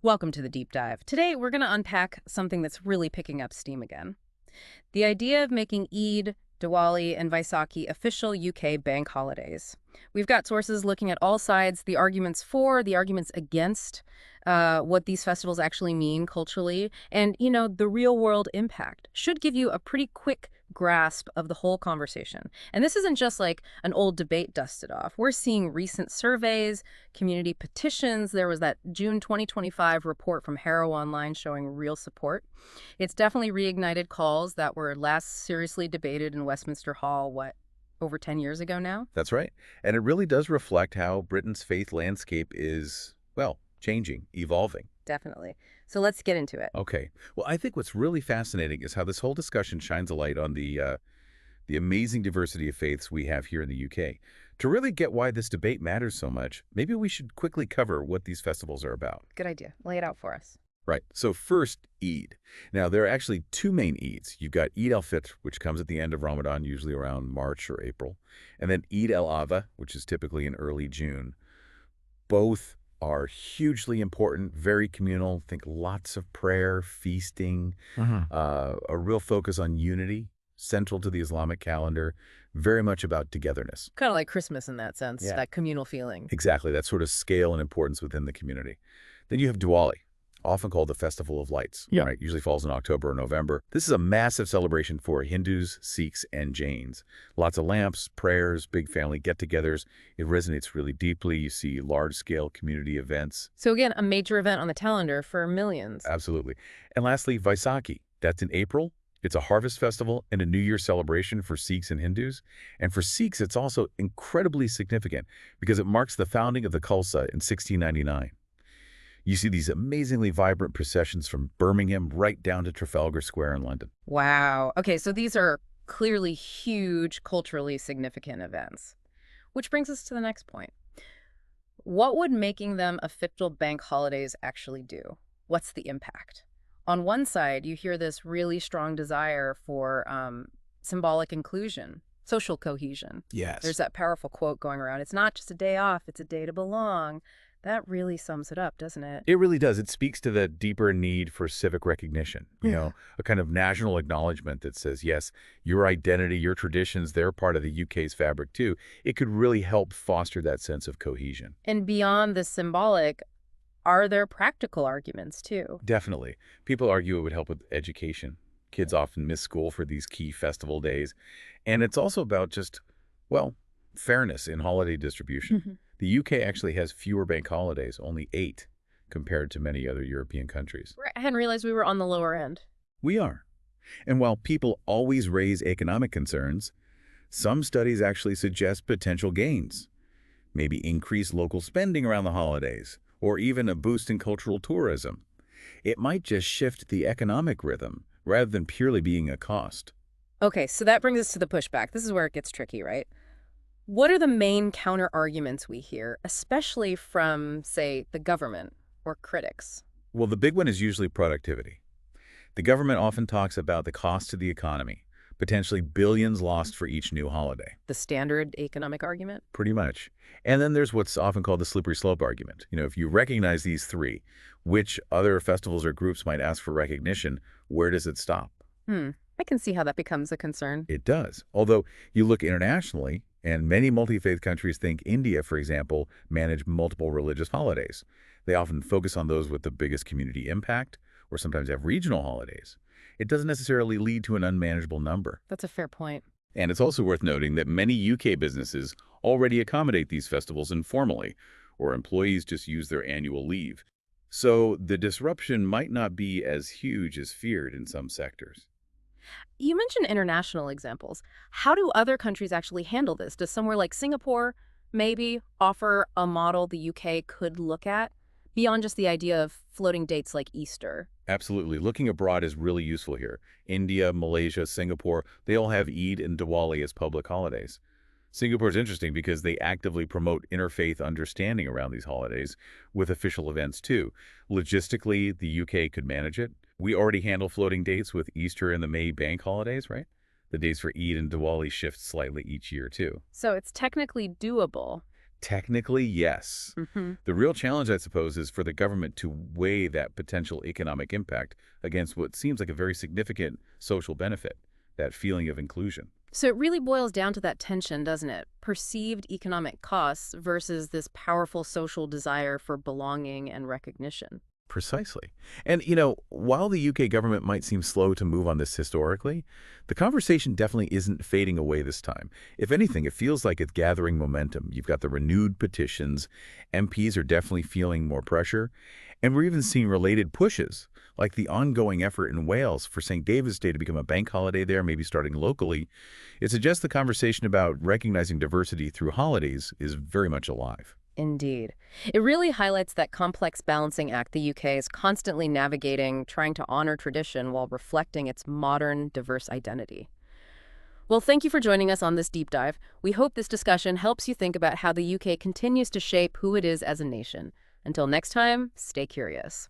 Welcome to the deep dive. Today, we're going to unpack something that's really picking up steam again. The idea of making Eid, Diwali, and Vaisakhi official UK bank holidays. We've got sources looking at all sides, the arguments for, the arguments against, what these festivals actually mean culturally, and, the real-world impact. Should give you a pretty quick grasp of the whole conversation. And this isn't just like an old debate dusted off. We're seeing recent surveys, community petitions. There was that June 2025 report from Harrow Online showing real support. It's definitely reignited calls that were last seriously debated in Westminster Hall, over 10 years ago now? That's right. And it really does reflect how Britain's faith landscape is, well, changing, evolving. Definitely. So let's get into it. Okay. Well, I think what's really fascinating is how this whole discussion shines a light on the amazing diversity of faiths we have here in the UK. To really get why this debate matters so much, maybe we should quickly cover what these festivals are about. Good idea. Lay it out for us. Right. So first, Eid. Now, there are actually two main Eids. You've got Eid al-Fitr, which comes at the end of Ramadan, usually around March or April, and then Eid al-Adha, which is typically in early June. Both are hugely important, very communal. Think lots of prayer, feasting, a real focus on unity, central to the Islamic calendar, very much about togetherness. Kind of like Christmas in that sense, Yeah. that communal feeling. Exactly, that sort of scale and importance within the community. Then you have Diwali, often called the Festival of Lights. Yeah. Right? Usually falls in October or November. This is a massive celebration for Hindus, Sikhs, and Jains. Lots of lamps, prayers, big family get-togethers. It resonates really deeply. You see large-scale community events. So again, a major event on the calendar for millions. Absolutely. And lastly, Vaisakhi. That's in April. It's a harvest festival and a New Year celebration for Sikhs and Hindus. And for Sikhs, it's also incredibly significant because it marks the founding of the Khalsa in 1699. You see these amazingly vibrant processions from Birmingham right down to Trafalgar Square in London. Wow. Okay, so these are clearly huge, culturally significant events. Which brings us to the next point. What would making them official bank holidays actually do? What's the impact? On one side, you hear this really strong desire for symbolic inclusion, social cohesion. Yes. There's that powerful quote going around, it's not just a day off, it's a day to belong. That really sums it up, doesn't it? It really does. It speaks to the deeper need for civic recognition, a kind of national acknowledgement that says, yes, your identity, your traditions, they're part of the UK's fabric too. It could really help foster that sense of cohesion. And beyond the symbolic, are there practical arguments too? Definitely. People argue it would help with education. Kids often miss school for these key festival days. And it's also about just, well, fairness in holiday distribution. The UK actually has fewer bank holidays, only 8, compared to many other European countries. Right, I hadn't realized we were on the lower end. We are. And while people always raise economic concerns, some studies actually suggest potential gains. Maybe increase local spending around the holidays, or even a boost in cultural tourism. It might just shift the economic rhythm rather than purely being a cost. Okay, so that brings us to the pushback. This is where it gets tricky, right? What are the main counter-arguments we hear, especially from, say, the government or critics? Well, the big one is usually productivity. The government often talks about the cost to the economy, potentially billions lost for each new holiday. The standard economic argument? Pretty much. And then there's what's often called the slippery slope argument. If you recognize these three, which other festivals or groups might ask for recognition, where does it stop? I can see how that becomes a concern. It does. Although you look internationally, and many multi-faith countries think India, for example, manage multiple religious holidays. They often focus on those with the biggest community impact, or sometimes have regional holidays. It doesn't necessarily lead to an unmanageable number. That's a fair point. And it's also worth noting that many UK businesses already accommodate these festivals informally, or employees just use their annual leave. So the disruption might not be as huge as feared in some sectors. You mentioned international examples. How do other countries actually handle this? Does somewhere like Singapore maybe offer a model the UK could look at beyond just the idea of floating dates like Easter? Absolutely. Looking abroad is really useful here. India, Malaysia, Singapore, they all have Eid and Diwali as public holidays. Singapore is interesting because they actively promote interfaith understanding around these holidays with official events too. Logistically, the UK could manage it. We already handle floating dates with Easter and the May bank holidays, right? The days for Eid and Diwali shift slightly each year too. So it's technically doable. Technically, yes. Hmm. The real challenge, I suppose, is for the government to weigh that potential economic impact against what seems like a very significant social benefit, that feeling of inclusion. So it really boils down to that tension, doesn't it? Perceived economic costs versus this powerful social desire for belonging and recognition. Precisely. And, while the UK government might seem slow to move on this historically, the conversation definitely isn't fading away this time. If anything, it feels like it's gathering momentum. You've got the renewed petitions, MPs are definitely feeling more pressure, and we're even seeing related pushes, like the ongoing effort in Wales for St. David's Day to become a bank holiday there, maybe starting locally. It suggests the conversation about recognizing diversity through holidays is very much alive. Indeed. It really highlights that complex balancing act the UK is constantly navigating, trying to honor tradition while reflecting its modern, diverse identity. Well, thank you for joining us on this deep dive. We hope this discussion helps you think about how the UK continues to shape who it is as a nation. Until next time, stay curious.